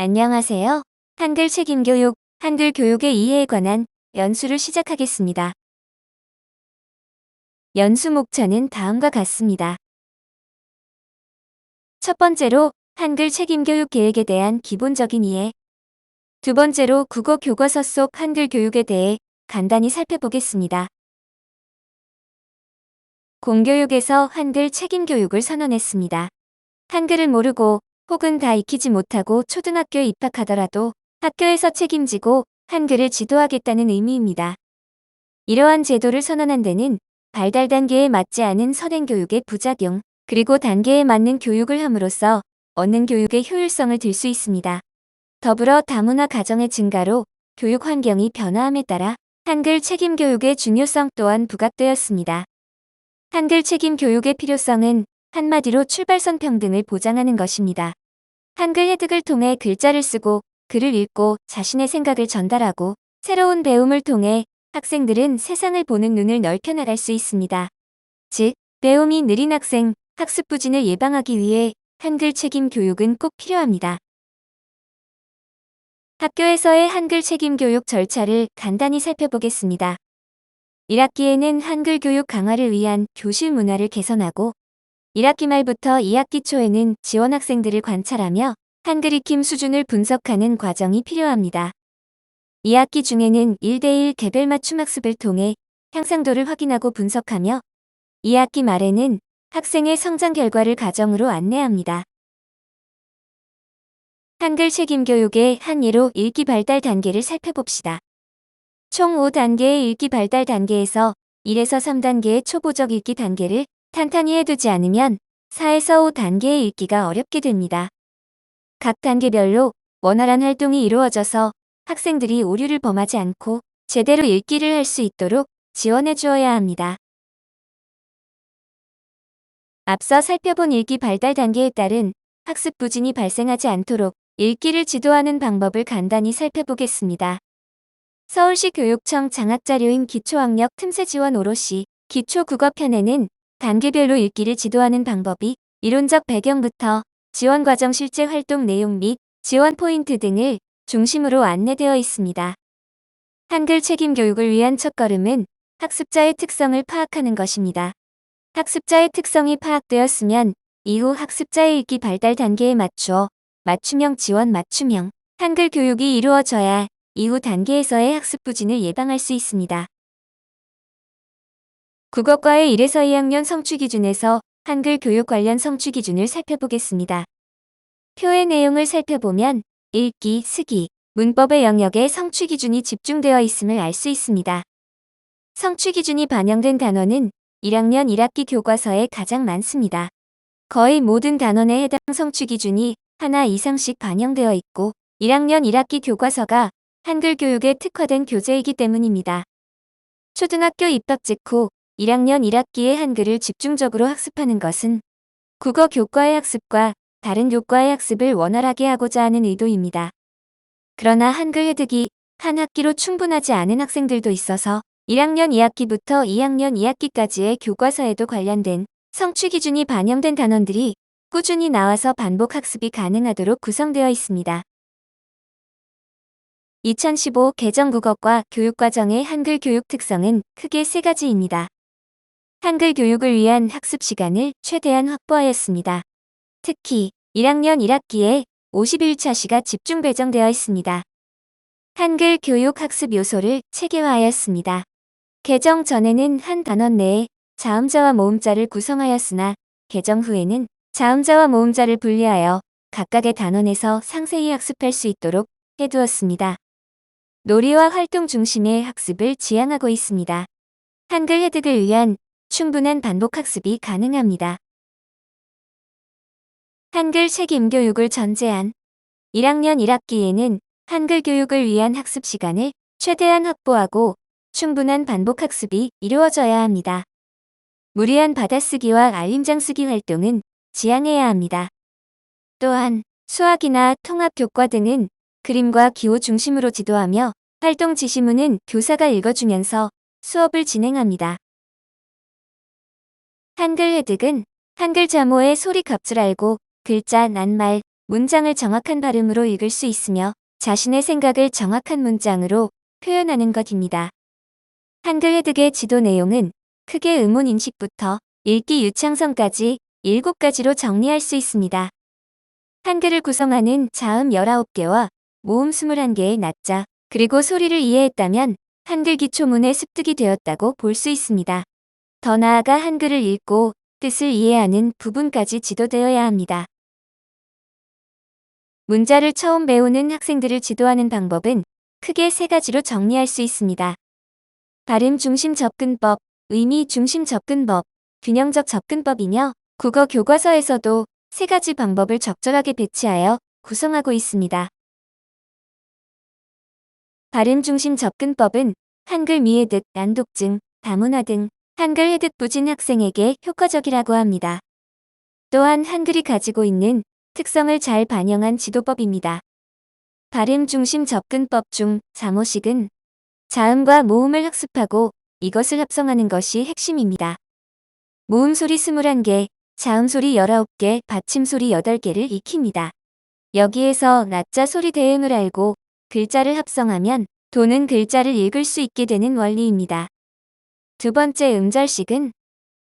안녕하세요. 한글 책임교육, 한글 교육의 이해에 관한 연수를 시작하겠습니다. 연수 목차는 다음과 같습니다. 첫 번째로 한글 책임교육 계획에 대한 기본적인 이해. 두 번째로 국어 교과서 속 한글 교육에 대해 간단히 살펴보겠습니다. 공교육에서 한글 책임교육을 선언했습니다. 한글을 모르고 혹은 다 익히지 못하고 초등학교에 입학하더라도 학교에서 책임지고 한글을 지도하겠다는 의미입니다. 이러한 제도를 선언한 데는 발달 단계에 맞지 않은 선행교육의 부작용, 그리고 단계에 맞는 교육을 함으로써 얻는 교육의 효율성을 들 수 있습니다. 더불어 다문화 가정의 증가로 교육 환경이 변화함에 따라 한글 책임 교육의 중요성 또한 부각되었습니다. 한글 책임 교육의 필요성은 한마디로 출발선 평등을 보장하는 것입니다. 한글 해득을 통해 글자를 쓰고 글을 읽고 자신의 생각을 전달하고 새로운 배움을 통해 학생들은 세상을 보는 눈을 넓혀 나갈 수 있습니다. 즉, 배움이 느린 학생, 학습 부진을 예방하기 위해 한글 책임 교육은 꼭 필요합니다. 학교에서의 한글 책임 교육 절차를 간단히 살펴보겠습니다. 1학기에는 한글 교육 강화를 위한 교실 문화를 개선하고 1학기 말부터 2학기 초에는 지원 학생들을 관찰하며 한글 익힘 수준을 분석하는 과정이 필요합니다. 2학기 중에는 1대1 개별 맞춤 학습을 통해 향상도를 확인하고 분석하며 2학기 말에는 학생의 성장 결과를 가정으로 안내합니다. 한글 책임 교육의 한 예로 읽기 발달 단계를 살펴봅시다. 총 5단계의 읽기 발달 단계에서 1에서 3단계의 초보적 읽기 단계를 탄탄히 해두지 않으면 4에서 5단계의 읽기가 어렵게 됩니다. 각 단계별로 원활한 활동이 이루어져서 학생들이 오류를 범하지 않고 제대로 읽기를 할 수 있도록 지원해 주어야 합니다. 앞서 살펴본 읽기 발달 단계에 따른 학습 부진이 발생하지 않도록 읽기를 지도하는 방법을 간단히 살펴보겠습니다. 서울시 교육청 장학자료인 기초학력 틈새 지원 오롯이 기초국어편에는 단계별로 읽기를 지도하는 방법이 이론적 배경부터 지원 과정 실제 활동 내용 및 지원 포인트 등을 중심으로 안내되어 있습니다. 한글 책임 교육을 위한 첫걸음은 학습자의 특성을 파악하는 것입니다. 학습자의 특성이 파악되었으면 이후 학습자의 읽기 발달 단계에 맞추어 맞춤형 지원 맞춤형 한글 교육이 이루어져야 이후 단계에서의 학습 부진을 예방할 수 있습니다. 국어과의 1에서 2학년 성취 기준에서 한글 교육 관련 성취 기준을 살펴보겠습니다. 표의 내용을 살펴보면 읽기, 쓰기, 문법의 영역에 성취 기준이 집중되어 있음을 알 수 있습니다. 성취 기준이 반영된 단원은 1학년 1학기 교과서에 가장 많습니다. 거의 모든 단원에 해당 성취 기준이 하나 이상씩 반영되어 있고 1학년 1학기 교과서가 한글 교육에 특화된 교재이기 때문입니다. 초등학교 입학 직후 1학년 1학기에 한글을 집중적으로 학습하는 것은 국어 교과의 학습과 다른 교과의 학습을 원활하게 하고자 하는 의도입니다. 그러나 한글 해득이 한 학기로 충분하지 않은 학생들도 있어서 1학년 2학기부터 2학년 2학기까지의 교과서에도 관련된 성취 기준이 반영된 단원들이 꾸준히 나와서 반복 학습이 가능하도록 구성되어 있습니다. 2015 개정국어과 교육과정의 한글 교육 특성은 크게 세 가지입니다. 한글 교육을 위한 학습 시간을 최대한 확보하였습니다. 특히 1학년 1학기에 51차시가 집중 배정되어 있습니다. 한글 교육 학습 요소를 체계화하였습니다. 개정 전에는 한 단원 내에 자음자와 모음자를 구성하였으나 개정 후에는 자음자와 모음자를 분리하여 각각의 단원에서 상세히 학습할 수 있도록 해두었습니다. 놀이와 활동 중심의 학습을 지향하고 있습니다. 한글 해득을 위한 충분한 반복 학습이 가능합니다. 한글 책임 교육을 전제한 1학년 1학기에는 한글 교육을 위한 학습 시간을 최대한 확보하고 충분한 반복 학습이 이루어져야 합니다. 무리한 받아쓰기와 알림장 쓰기 활동은 지양해야 합니다. 또한 수학이나 통합 교과 등은 그림과 기호 중심으로 지도하며 활동 지시문은 교사가 읽어주면서 수업을 진행합니다. 한글 해득은 한글 자모의 소리 값을 알고 글자, 낱말, 문장을 정확한 발음으로 읽을 수 있으며 자신의 생각을 정확한 문장으로 표현하는 것입니다. 한글 획득의 지도 내용은 크게 의문 인식부터 읽기 유창성까지 7가지로 정리할 수 있습니다. 한글을 구성하는 자음 19개와 모음 21개의 낮자, 그리고 소리를 이해했다면 한글 기초문의 습득이 되었다고 볼 수 있습니다. 더 나아가 한글을 읽고 뜻을 이해하는 부분까지 지도되어야 합니다. 문자를 처음 배우는 학생들을 지도하는 방법은 크게 3가지로 정리할 수 있습니다. 발음 중심 접근법, 의미 중심 접근법, 균형적 접근법이며 국어 교과서에서도 3가지 방법을 적절하게 배치하여 구성하고 있습니다. 발음 중심 접근법은 한글 미해득, 난독증, 다문화 등 한글 해득 부진 학생에게 효과적이라고 합니다. 또한 한글이 가지고 있는 특성을 잘 반영한 지도법입니다. 발음 중심 접근법 중 3호식은 자음과 모음을 학습하고 이것을 합성하는 것이 핵심입니다. 모음 소리 21개, 자음 소리 19개, 받침 소리 8개를 익힙니다. 여기에서 낮자 소리 대응을 알고 글자를 합성하면 도는 글자를 읽을 수 있게 되는 원리입니다. 두 번째 음절식은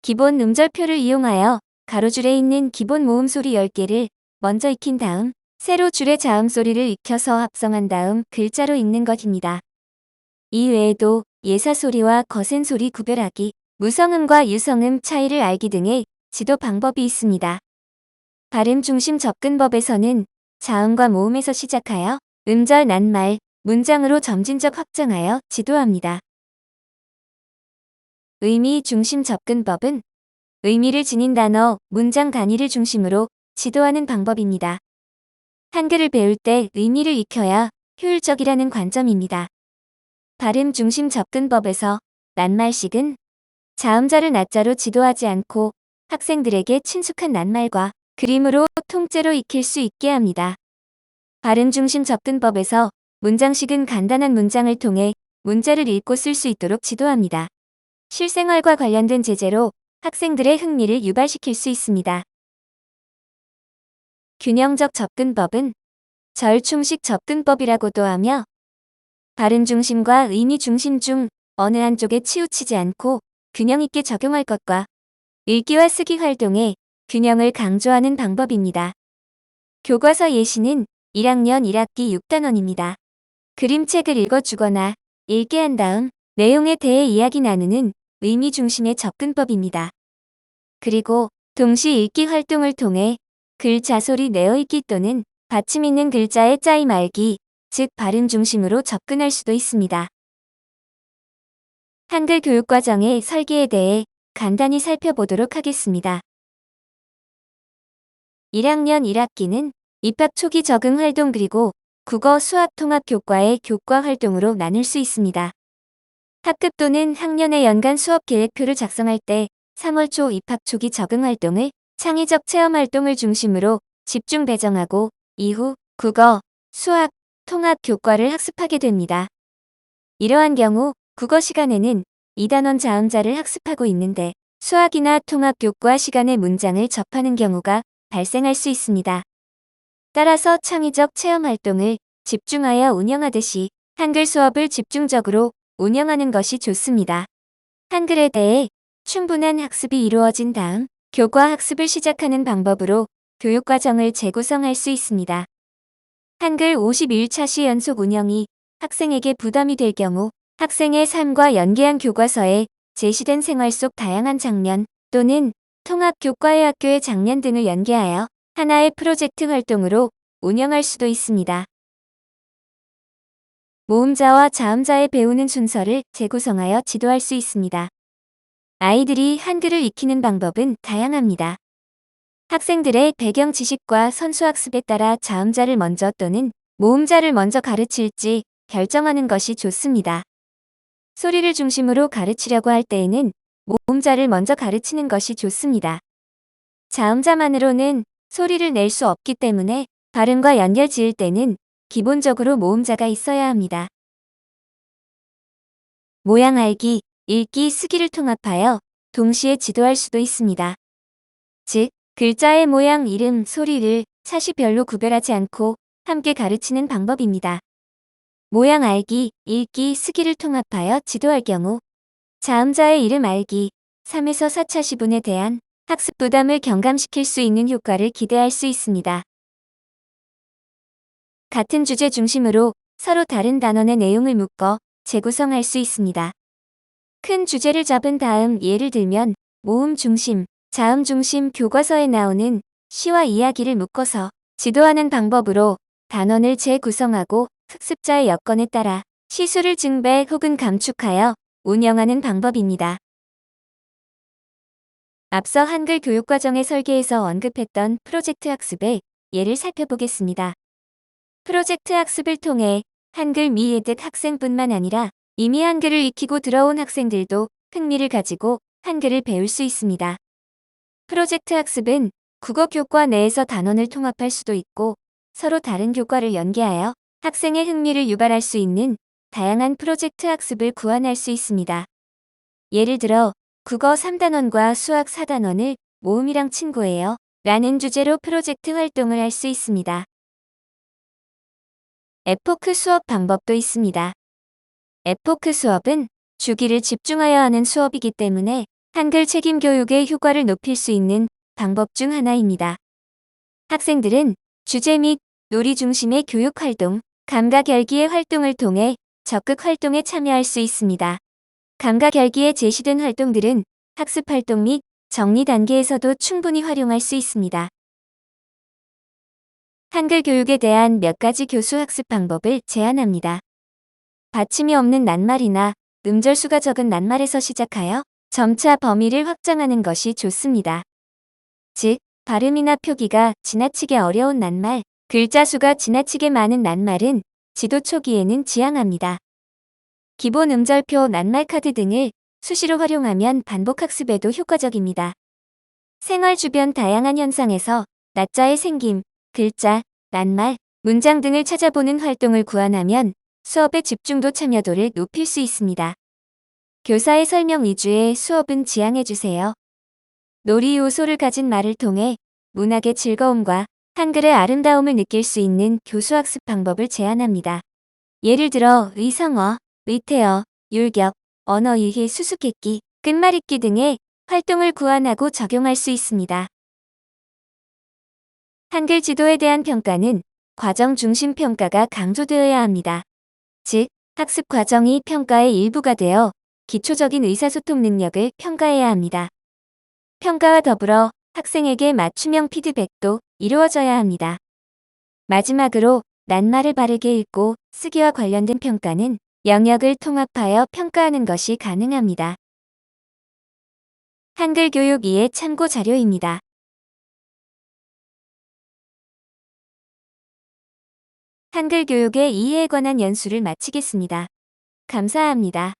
기본 음절표를 이용하여 가로줄에 있는 기본 모음 소리 10개를 먼저 익힌 다음 세로 줄의 자음 소리를 익혀서 합성한 다음 글자로 읽는 것입니다. 이 외에도 예사 소리와 거센 소리 구별하기, 무성음과 유성음 차이를 알기 등의 지도 방법이 있습니다. 발음 중심 접근법에서는 자음과 모음에서 시작하여 음절 낱말, 문장으로 점진적 확장하여 지도합니다. 의미 중심 접근법은 의미를 지닌 단어, 문장 단위를 중심으로 지도하는 방법입니다. 한글을 배울 때 의미를 익혀야 효율적이라는 관점입니다. 발음 중심 접근법에서 낱말식은 자음자를 낮자로 지도하지 않고 학생들에게 친숙한 낱말과 그림으로 통째로 익힐 수 있게 합니다. 발음 중심 접근법에서 문장식은 간단한 문장을 통해 문제를 읽고 쓸 수 있도록 지도합니다. 실생활과 관련된 제재로 학생들의 흥미를 유발시킬 수 있습니다. 균형적 접근법은 절충식 접근법이라고도 하며 발음 중심과 의미 중심 중 어느 한쪽에 치우치지 않고 균형 있게 적용할 것과 읽기와 쓰기 활동에 균형을 강조하는 방법입니다. 교과서 예시는 1학년 1학기 6단원입니다. 그림책을 읽어주거나 읽게 한 다음 내용에 대해 이야기 나누는 의미 중심의 접근법입니다. 그리고 동시 읽기 활동을 통해 글자 소리 내어 읽기 또는 받침 있는 글자의 짜임 알기, 즉 발음 중심으로 접근할 수도 있습니다. 한글 교육과정의 설계에 대해 간단히 살펴보도록 하겠습니다. 1학년 1학기는 입학 초기 적응 활동 그리고 국어 수학 통합 교과의 교과 활동으로 나눌 수 있습니다. 학급 또는 학년의 연간 수업 계획표를 작성할 때 3월 초 입학 초기 적응 활동을 창의적 체험 활동을 중심으로 집중 배정하고 이후 국어, 수학, 통합 교과를 학습하게 됩니다. 이러한 경우 국어 시간에는 2단원 자음자를 학습하고 있는데 수학이나 통합 교과 시간에 문장을 접하는 경우가 발생할 수 있습니다. 따라서 창의적 체험 활동을 집중하여 운영하듯이 한글 수업을 집중적으로 운영하는 것이 좋습니다. 한글에 대해 충분한 학습이 이루어진 다음 교과 학습을 시작하는 방법으로 교육과정을 재구성할 수 있습니다. 한글 51차 시 연속 운영이 학생에게 부담이 될 경우 학생의 삶과 연계한 교과서에 제시된 생활 속 다양한 장면 또는 통합 교과의 학교의 장면 등을 연계하여 하나의 프로젝트 활동으로 운영할 수도 있습니다. 모음자와 자음자의 배우는 순서를 재구성하여 지도할 수 있습니다. 아이들이 한글을 익히는 방법은 다양합니다. 학생들의 배경 지식과 선수학습에 따라 자음자를 먼저 또는 모음자를 먼저 가르칠지 결정하는 것이 좋습니다. 소리를 중심으로 가르치려고 할 때에는 모음자를 먼저 가르치는 것이 좋습니다. 자음자만으로는 소리를 낼 수 없기 때문에 발음과 연결 지을 때는 기본적으로 모음자가 있어야 합니다. 모양 알기, 읽기, 쓰기를 통합하여 동시에 지도할 수도 있습니다. 즉, 글자의 모양, 이름, 소리를 사시별로 구별하지 않고 함께 가르치는 방법입니다. 모양 알기, 읽기, 쓰기를 통합하여 지도할 경우 자음자의 이름 알기, 3에서 4차 시분에 대한 학습 부담을 경감시킬 수 있는 효과를 기대할 수 있습니다. 같은 주제 중심으로 서로 다른 단원의 내용을 묶어 재구성할 수 있습니다. 큰 주제를 잡은 다음 예를 들면 모음 중심, 자음 중심 교과서에 나오는 시와 이야기를 묶어서 지도하는 방법으로 단원을 재구성하고 학습자의 여건에 따라 시수를 증배 혹은 감축하여 운영하는 방법입니다. 앞서 한글 교육과정의 설계에서 언급했던 프로젝트 학습의 예를 살펴보겠습니다. 프로젝트 학습을 통해 한글 미에득 학생뿐만 아니라 이미 한글을 익히고 들어온 학생들도 흥미를 가지고 한글을 배울 수 있습니다. 프로젝트 학습은 국어 교과 내에서 단원을 통합할 수도 있고 서로 다른 교과를 연계하여 학생의 흥미를 유발할 수 있는 다양한 프로젝트 학습을 구현할 수 있습니다. 예를 들어 국어 3단원과 수학 4단원을 모음이랑 친구예요 라는 주제로 프로젝트 활동을 할 수 있습니다. 에포크 수업 방법도 있습니다. 에포크 수업은 주기를 집중하여 하는 수업이기 때문에 한글 책임 교육의 효과를 높일 수 있는 방법 중 하나입니다. 학생들은 주제 및 놀이 중심의 교육 활동, 감각 열기의 활동을 통해 적극 활동에 참여할 수 있습니다. 감각 열기에 제시된 활동들은 학습 활동 및 정리 단계에서도 충분히 활용할 수 있습니다. 한글 교육에 대한 몇 가지 교수 학습 방법을 제안합니다. 받침이 없는 낱말이나 음절수가 적은 낱말에서 시작하여 점차 범위를 확장하는 것이 좋습니다. 즉, 발음이나 표기가 지나치게 어려운 낱말, 글자 수가 지나치게 많은 낱말은 지도 초기에는 지양합니다. 기본 음절표, 낱말 카드 등을 수시로 활용하면 반복 학습에도 효과적입니다. 생활 주변 다양한 현상에서 낱자의 생김, 글자, 낱말, 문장 등을 찾아보는 활동을 구현하면 수업의 집중도 참여도를 높일 수 있습니다. 교사의 설명 위주의 수업은 지양해주세요. 놀이 요소를 가진 말을 통해 문학의 즐거움과 한글의 아름다움을 느낄 수 있는 교수학습 방법을 제안합니다. 예를 들어 의성어, 의태어, 율격, 언어유희, 수수께끼, 끝말잇기 등의 활동을 구현하고 적용할 수 있습니다. 한글 지도에 대한 평가는 과정 중심 평가가 강조되어야 합니다. 즉, 학습 과정이 평가의 일부가 되어 기초적인 의사소통 능력을 평가해야 합니다. 평가와 더불어 학생에게 맞춤형 피드백도 이루어져야 합니다. 마지막으로 낱말을 바르게 읽고 쓰기와 관련된 평가는 영역을 통합하여 평가하는 것이 가능합니다. 한글 교육 이해 참고 자료입니다. 한글 교육의 이해에 관한 연수를 마치겠습니다. 감사합니다.